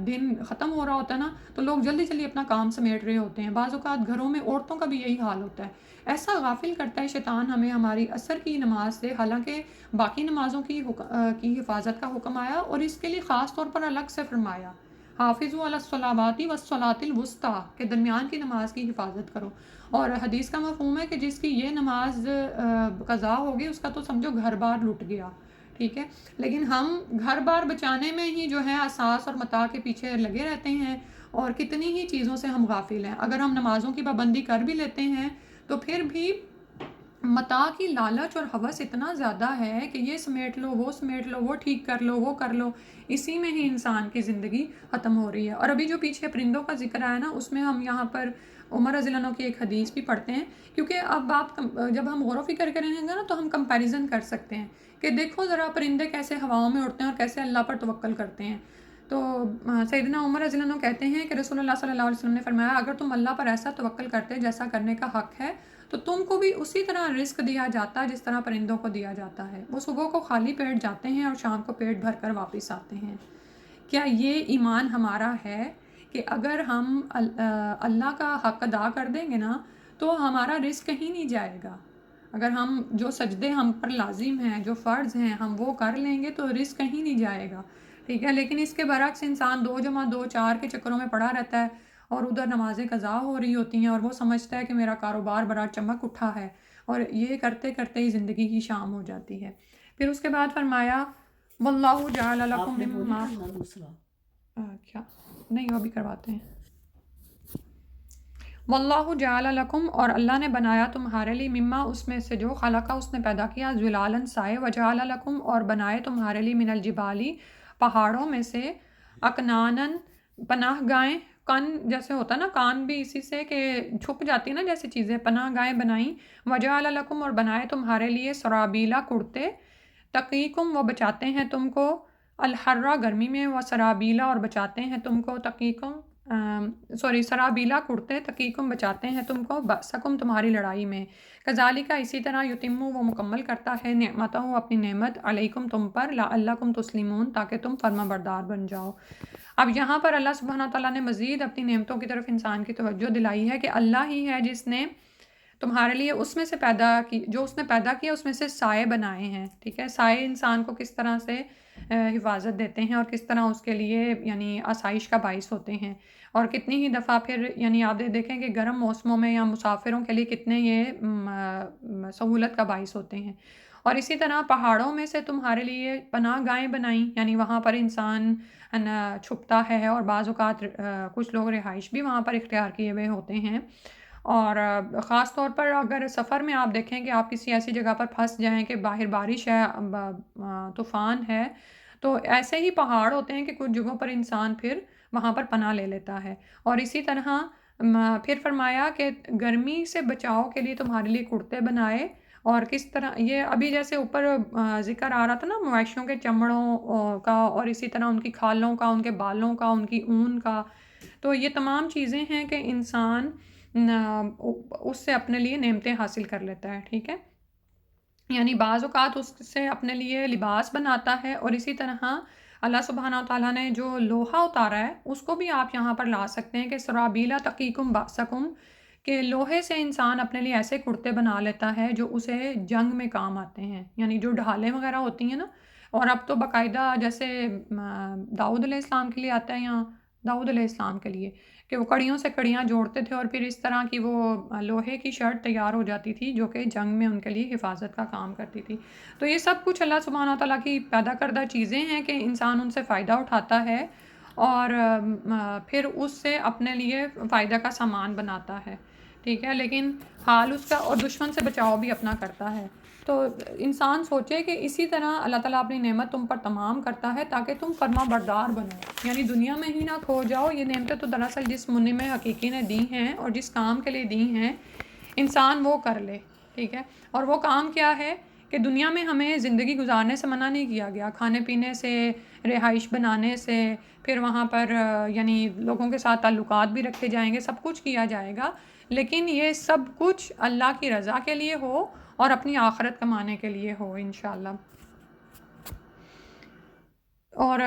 دن ختم ہو رہا ہوتا ہے نا تو لوگ جلدی جلدی اپنا کام سمیٹ رہے ہوتے ہیں. بعض اوقات گھروں میں عورتوں کا بھی یہی حال ہوتا ہے. ایسا غافل کرتا ہے شیطان ہمیں ہماری عصر کی نماز سے, حالانکہ باقی نمازوں کی حفاظت کا حکم آیا اور اس کے لیے خاص طور پر الگ سے فرمایا. حافظوا علی الصلوات والصلاۃ الوسطیٰ کہ درمیان کی نماز کی حفاظت کرو. اور حدیث کا مفہوم ہے کہ جس کی یہ نماز قضا ہوگی اس کا تو سمجھو گھر بار لٹ گیا. ٹھیک ہے، لیکن ہم گھر بار بچانے میں ہی جو ہے اساس اور متاع کے پیچھے لگے رہتے ہیں اور کتنی ہی چیزوں سے ہم غافل ہیں. اگر ہم نمازوں کی پابندی کر بھی لیتے ہیں تو پھر بھی متاع کی لالچ اور ہوس اتنا زیادہ ہے کہ یہ سمیٹ لو، وہ سمیٹ لو، وہ ٹھیک کر لو، وہ کر لو، اسی میں ہی انسان کی زندگی ختم ہو رہی ہے. اور ابھی جو پیچھے پرندوں کا ذکر آیا نا، اس میں ہم یہاں پر عمر رضی اللہ عنہ کی ایک حدیث بھی پڑھتے ہیں، کیونکہ اب آپ جب ہم غور و فکر کریں گے نا تو ہم کمپیریزن کر سکتے ہیں کہ دیکھو ذرا پرندے کیسے ہواؤں میں اڑتے ہیں اور کیسے اللہ پر توکل کرتے ہیں. تو سیدنا عمر رضی اللہ عنہ کہتے ہیں کہ رسول اللہ صلی اللہ علیہ وسلم نے فرمایا اگر تم اللہ پر ایسا توکل کرتے جیسا کرنے کا حق ہے تو تم کو بھی اسی طرح رزق دیا جاتا جس طرح پرندوں کو دیا جاتا ہے. وہ صبح کو خالی پیٹ جاتے ہیں اور شام کو پیٹ بھر کر واپس آتے ہیں. کیا یہ ایمان ہمارا ہے کہ اگر ہم اللہ کا حق ادا کر دیں گے نا تو ہمارا رزق کہیں نہیں جائے گا؟ اگر ہم جو سجدے ہم پر لازم ہیں، جو فرض ہیں، ہم وہ کر لیں گے تو رزق کہیں نہیں جائے گا. ٹھیک ہے، لیکن اس کے برعکس انسان 2 + 2 4 کے چکروں میں پڑا رہتا ہے اور ادھر نمازیں قضا ہو رہی ہوتی ہیں اور وہ سمجھتا ہے کہ میرا کاروبار بڑا چمک اٹھا ہے، اور یہ کرتے کرتے ہی زندگی کی شام ہو جاتی ہے. پھر اس کے بعد فرمایا واللہ جعل آپ لکم نے وہ نہیں مما کرنا دوسرا؟ کیا نہیں، وہ بھی کرواتے ہیں. واللہ جعل لکم، اور اللہ نے بنایا تمہارے لیے، مما اس میں سے جو خلقہ اس نے پیدا کیا، ظلالاً سائے، وجعل لکم اور بنائے تمہارے لیے، من الجبالی پہاڑوں میں سے، اکناناً پناہ گاہیں. کن جیسے ہوتا نا، کان بھی اسی سے کہ چھپ جاتی نا جیسی چیزیں، پناہ گاہیں بنائیں. وجعل لکم اور بنائے تمہارے لیے، سرابیلا کرتے، تقیکم وہ بچاتے ہیں تم کو، الحرہ گرمی میں، و سرابیلا اور بچاتے ہیں تم کو، تقیکم سرابیلا کرتے، تقیکم بچاتے ہیں تم کو، بأسکم تمہاری لڑائی میں. کذالک اسی طرح، یتمو وہ مکمل کرتا ہے، نعمتہ اپنی نعمت، علیکم تم پر، لعلکم تسلمون تاکہ تم فرما بردار بن جاؤ. اب یہاں پر اللہ سبحانہ تعالیٰ نے مزید اپنی نعمتوں کی طرف انسان کی توجہ دلائی ہے کہ اللہ ہی ہے جس نے تمہارے لیے اس میں سے پیدا کی، جو اس نے پیدا کیا اس میں سے سائے بنائے ہیں. ٹھیک ہے، سائے انسان کو کس طرح سے حفاظت دیتے ہیں اور کس طرح اس کے لیے یعنی آسائش کا باعث ہوتے ہیں. اور کتنی ہی دفعہ پھر یعنی آپ دیکھیں کہ گرم موسموں میں یا مسافروں کے لیے کتنے یہ سہولت کا باعث ہوتے ہیں. اور اسی طرح پہاڑوں میں سے تمہارے لیے پناہ گاہیں بنائیں، یعنی وہاں پر انسان چھپتا ہے اور بعض اوقات کچھ لوگ رہائش بھی وہاں پر اختیار کیے ہوئے ہوتے ہیں. اور خاص طور پر اگر سفر میں آپ دیکھیں کہ آپ کسی ایسی جگہ پر پھنس جائیں کہ باہر بارش ہے، طوفان ہے، تو ایسے ہی پہاڑ ہوتے ہیں کہ کچھ جگہوں پر انسان پھر وہاں پر پناہ لے لیتا ہے. اور اسی طرح پھر فرمایا کہ گرمی سے بچاؤ کے لیے تمہارے لیے کرتے بنائے. اور کس طرح یہ ابھی جیسے اوپر ذکر آ رہا تھا نا مویشیوں کے چمڑوں کا، اور اسی طرح ان کی کھالوں کا، ان کے بالوں کا، ان کی اون کا، تو یہ تمام چیزیں ہیں کہ انسان اس سے اپنے لیے نعمتیں حاصل کر لیتا ہے. ٹھیک ہے، یعنی بعض اوقات اس سے اپنے لیے لباس بناتا ہے. اور اسی طرح اللہ سبحانہ تعالیٰ نے جو لوہا اتارا ہے اس کو بھی آپ یہاں پر لا سکتے ہیں کہ سرابیلا تقیکم بأسکم، کہ لوہے سے انسان اپنے لیے ایسے کرتے بنا لیتا ہے جو اسے جنگ میں کام آتے ہیں، یعنی جو ڈھالیں وغیرہ ہوتی ہیں نا. اور اب تو باقاعدہ جیسے داؤد علیہ السلام کے لیے آتا ہے، یہاں داؤد علیہ السلام کے لیے کہ وہ کڑیوں سے کڑیاں جوڑتے تھے اور پھر اس طرح کی وہ لوہے کی شرٹ تیار ہو جاتی تھی جو کہ جنگ میں ان کے لیے حفاظت کا کام کرتی تھی. تو یہ سب کچھ اللہ سبحانہ تعالیٰ کی پیدا کردہ چیزیں ہیں کہ انسان ان سے فائدہ اٹھاتا ہے اور پھر اس سے اپنے لیے فائدہ کا سامان بناتا ہے. ٹھیک ہے، لیکن حال اس کا، اور دشمن سے بچاؤ بھی اپنا کرتا ہے. تو انسان سوچے کہ اسی طرح اللہ تعالیٰ اپنی نعمت تم پر تمام کرتا ہے تاکہ تم فرما بردار بنو، یعنی دنیا میں ہی نہ کھو جاؤ. یہ نعمتیں تو دراصل جس منعم حقیقی نے دی ہیں اور جس کام کے لیے دی ہیں انسان وہ کر لے. ٹھیک ہے، اور وہ کام کیا ہے کہ دنیا میں ہمیں زندگی گزارنے سے منع نہیں کیا گیا، کھانے پینے سے، رہائش بنانے سے، پھر وہاں پر یعنی لوگوں کے ساتھ تعلقات بھی رکھے جائیں گے، سب کچھ کیا جائے گا، لیکن یہ سب کچھ اللہ کی رضا کے لیے ہو اور اپنی آخرت کمانے کے لیے ہو انشاءاللہ. اور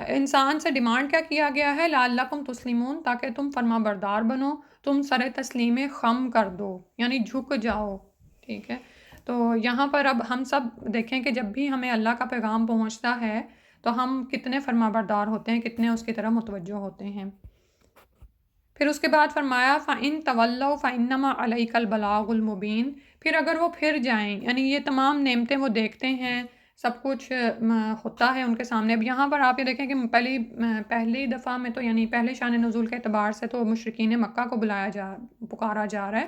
انسان سے ڈیمانڈ کیا کیا گیا ہے؟ لعلکم تسلمون، تاکہ تم فرما بردار بنو، تم سر تسلیم خم کر دو، یعنی جھک جاؤ. ٹھیک ہے، تو یہاں پر اب ہم سب دیکھیں کہ جب بھی ہمیں اللہ کا پیغام پہنچتا ہے تو ہم کتنے فرما بردار ہوتے ہیں، کتنے اس کی طرف متوجہ ہوتے ہیں۔ پھر اس کے بعد فرمایا فَإِن تَوَلَّوْا فَإِنَّمَا عَلَيْكَ الْبَلَاغُ الْمُبِينُ، پھر اگر وہ پھر جائیں، یعنی یہ تمام نعمتیں وہ دیکھتے ہیں، سب کچھ ہوتا ہے ان کے سامنے۔ اب یہاں پر آپ یہ دیکھیں کہ پہلی دفعہ میں تو یعنی پہلے شان نزول کے اعتبار سے تو مشرکین مکہ کو پکارا جا رہا ہے،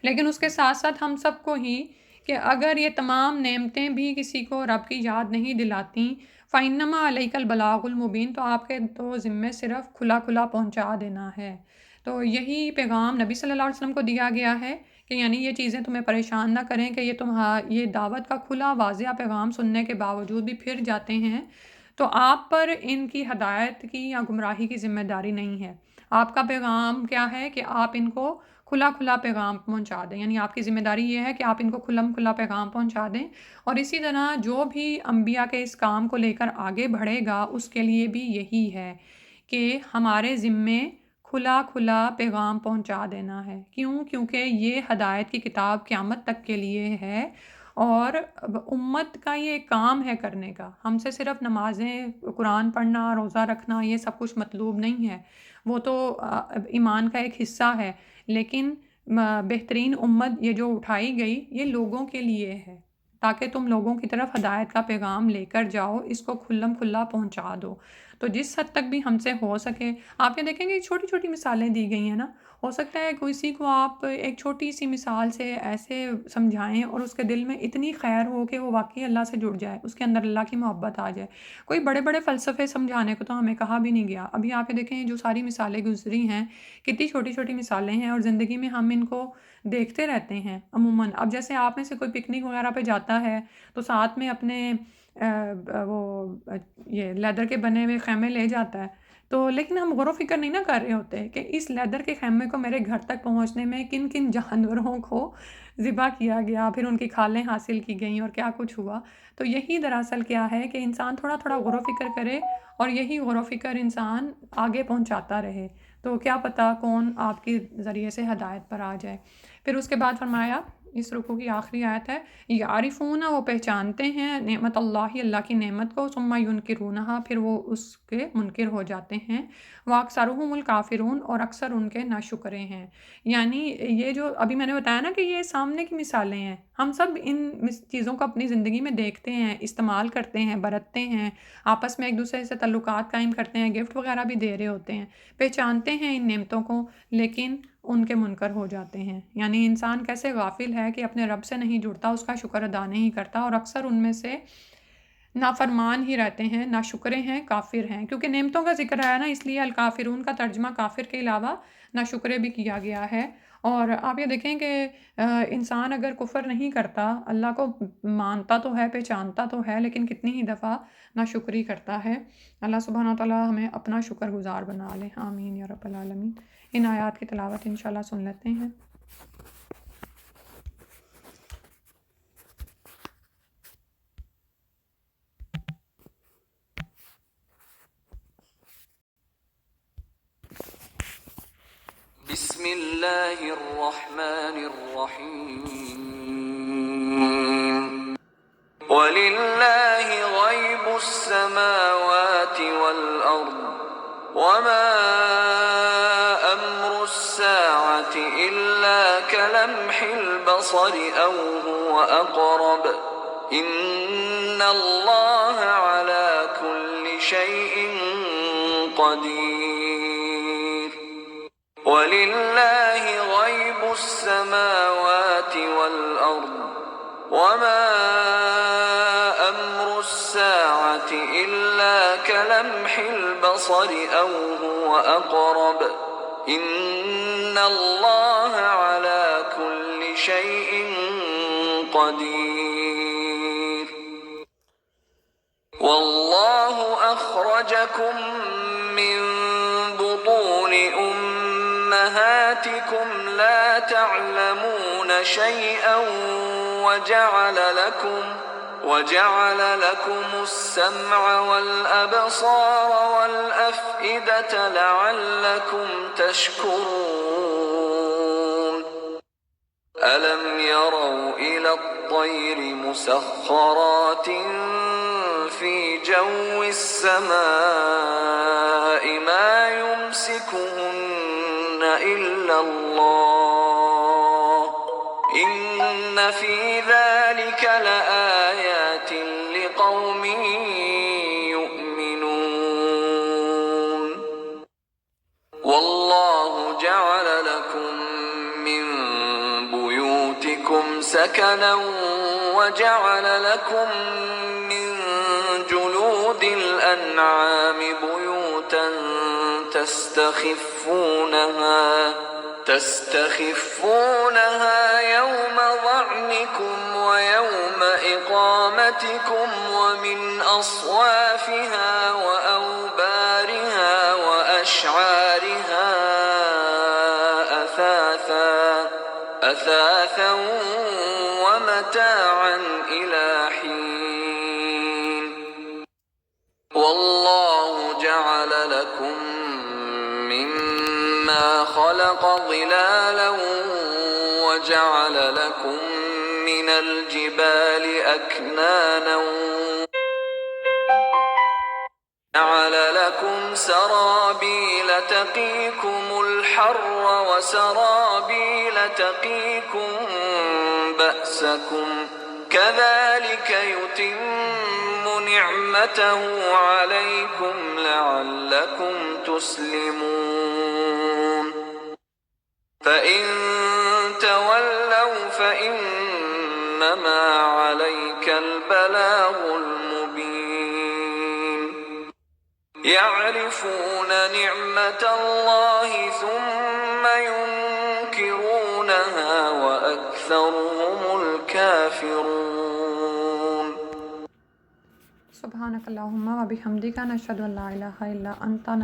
لیکن اس کے ساتھ ساتھ ہم سب کو ہی کہ اگر یہ تمام نعمتیں بھی کسی کو رب کی یاد نہیں دلاتی، فَإِنَّمَا عَلَيْكَ الْبَلَاغُ الْمُبِينُ، تو آپ کے تو ذمے صرف کھلا کھلا پہنچا دینا ہے۔ تو یہی پیغام نبی صلی اللہ علیہ وسلم کو دیا گیا ہے کہ یعنی یہ چیزیں تمہیں پریشان نہ کریں کہ یہ دعوت کا کھلا واضح پیغام سننے کے باوجود بھی پھر جاتے ہیں، تو آپ پر ان کی ہدایت کی یا گمراہی کی ذمہ داری نہیں ہے۔ آپ کا پیغام کیا ہے کہ آپ ان کو کھلا کھلا پیغام پہنچا دیں، یعنی آپ کی ذمہ داری یہ ہے کہ آپ ان کو کھلم کھلا پیغام پہنچا دیں۔ اور اسی طرح جو بھی انبیاء کے اس کام کو لے کر آگے بڑھے گا اس کے لیے بھی یہی ہے کہ ہمارے ذمے کھلا کھلا پیغام پہنچا دینا ہے۔ کیونکہ یہ ہدایت کی کتاب قیامت تک کے لیے ہے، اور امت کا یہ کام ہے کرنے کا۔ ہم سے صرف نمازیں، قرآن پڑھنا، روزہ رکھنا یہ سب کچھ مطلوب نہیں ہے، وہ تو ایمان کا ایک حصہ ہے، لیکن بہترین امت یہ جو اٹھائی گئی یہ لوگوں کے لیے ہے، تاکہ تم لوگوں کی طرف ہدایت کا پیغام لے کر جاؤ، اس کو کھلم کھلا پہنچا دو۔ تو جس حد تک بھی ہم سے ہو سکے، آپ یہ دیکھیں گے چھوٹی چھوٹی مثالیں دی گئی ہیں نا، ہو سکتا ہے کسی کو آپ ایک چھوٹی سی مثال سے ایسے سمجھائیں اور اس کے دل میں اتنی خیر ہو کہ وہ واقعی اللہ سے جڑ جائے، اس کے اندر اللہ کی محبت آ جائے۔ کوئی بڑے بڑے فلسفے سمجھانے کو تو ہمیں کہا بھی نہیں گیا۔ ابھی آپ یہ دیکھیں جو ساری مثالیں گزری ہیں، کتنی چھوٹی چھوٹی مثالیں ہیں، اور زندگی میں ہم ان کو دیکھتے رہتے ہیں عموماً۔ اب جیسے آپ میں سے کوئی پکنک وغیرہ پہ جاتا ہے تو ساتھ میں اپنے یہ لیدر کے بنے ہوئے خیمے لے جاتا ہے، تو لیکن ہم غور و فکر نہیں نہ کر رہے ہوتے کہ اس لیدر کے خیمے کو میرے گھر تک پہنچنے میں کن کن جانوروں کو ذبح کیا گیا، پھر ان کی کھالیں حاصل کی گئیں اور کیا کچھ ہوا۔ تو یہی دراصل کیا ہے کہ انسان تھوڑا تھوڑا غور و فکر کرے، اور یہی غور و فکر انسان آگے پہنچاتا رہے، تو کیا پتہ کون آپ کے ذریعے سے ہدایت پر آ جائے۔ پھر اس کے بعد فرمایا، اس رکوع کی آخری آیت ہے، یعرفون، وہ پہچانتے ہیں نعمت اللہ، اللہ کی نعمت کو، ثم ینکرونہا، پھر وہ اس کے منکر ہو جاتے ہیں، واکثرہم الکافرون، اور اکثر ان کے ناشکرے ہیں۔ یعنی یہ جو ابھی میں نے بتایا نا کہ یہ سامنے کی مثالیں ہیں، ہم سب ان چیزوں کو اپنی زندگی میں دیکھتے ہیں، استعمال کرتے ہیں، برتتے ہیں، آپس میں ایک دوسرے سے تعلقات قائم کرتے ہیں، گفٹ وغیرہ بھی دے رہے ہوتے ہیں، پہچانتے ہیں ان نعمتوں کو، لیکن ان کے منکر ہو جاتے ہیں۔ یعنی انسان کیسے غافل ہے کہ اپنے رب سے نہیں جڑتا، اس کا شکر ادا نہیں کرتا، اور اکثر ان میں سے نافرمان ہی رہتے ہیں، ناشکرے ہیں، کافر ہیں۔ کیونکہ نعمتوں کا ذکر آیا نا، اس لیے الکافرون کا ترجمہ کافر کے علاوہ ناشکرے بھی کیا گیا ہے۔ اور آپ یہ دیکھیں کہ انسان اگر کفر نہیں کرتا، اللہ کو مانتا تو ہے، پہچانتا تو ہے، لیکن کتنی ہی دفعہ ناشکری کرتا ہے۔ اللہ سبحانہ وتعالیٰ ہمیں اپنا شکر گزار بنا لے، آمین یا رب العالمین۔ ان آیات کی تلاوت انشاءاللہ سن لیتے ہیں۔ بسم اللہ الرحمن الرحیم، وَلِلَّهِ غَيْبُ السَّمَاوَاتِ وَالْأَرْضِ وَمَا أَمْرُ السَّاعَةِ إِلَّا كَلَمْحِ الْبَصَرِ أَوْ هُوَ أَقْرَبُ إِنَّ اللَّهَ عَلَى كُلِّ شَيْءٍ قَدِيرٌ وَلِلَّهِ غَيْبُ السَّمَاوَاتِ وَالْأَرْضِ وَمَا أَمْرُ السَّاعَةِ إِلَّا كَلَمْحِ الْبَصَرِ أَوْ هُوَ أَقْرَبُ إِنَّ اللَّهَ عَلَى كُلِّ شَيْءٍ قَدِيرٌ وَاللَّهُ أَخْرَجَكُم مِّن بُطُونِ أُمَّهَاتِكُمْ لَا تَعْلَمُونَ شَيْئًا وَجَعَلَ لَكُمُ السَّمْعَ وَالْأَبْصَارَ وَالْأَفْئِدَةَ لَعَلَّكُمْ تَشْكُرُونَ أَلَمْ يَرَوْا إِلَى الطَّيْرِ مُسَخَّرَاتٍ في جو السماء ما يمسكهن إلا الله إن في ذلك لآيات لقوم يؤمنون والله جعل لكم من بيوتكم سكنا وجعل لكم من جلود الأنعام بيوتا تستخفونها يوم ظعنكم ويوم إقامتكم ومن أصوافها وأوبارها وأشعارها أثاثا ومتاعا إلى حين والله جعل لكم مما خلق ظلالا وجعل لكم من الجبال أكنانا جعل لكم سرابيل تقيكم الحر وسرابيل تقيكم بأسكم كذلك يتم نعمته عليكم لعلكم تسلمون فإن تولوا فإنما عليك البلاغ المبين يعرفون نعمة الله ثم ينكرونها وأكثرهم الكافرون سبحانك اللهم وبحمدك نشهد أن لا إله إلا أنت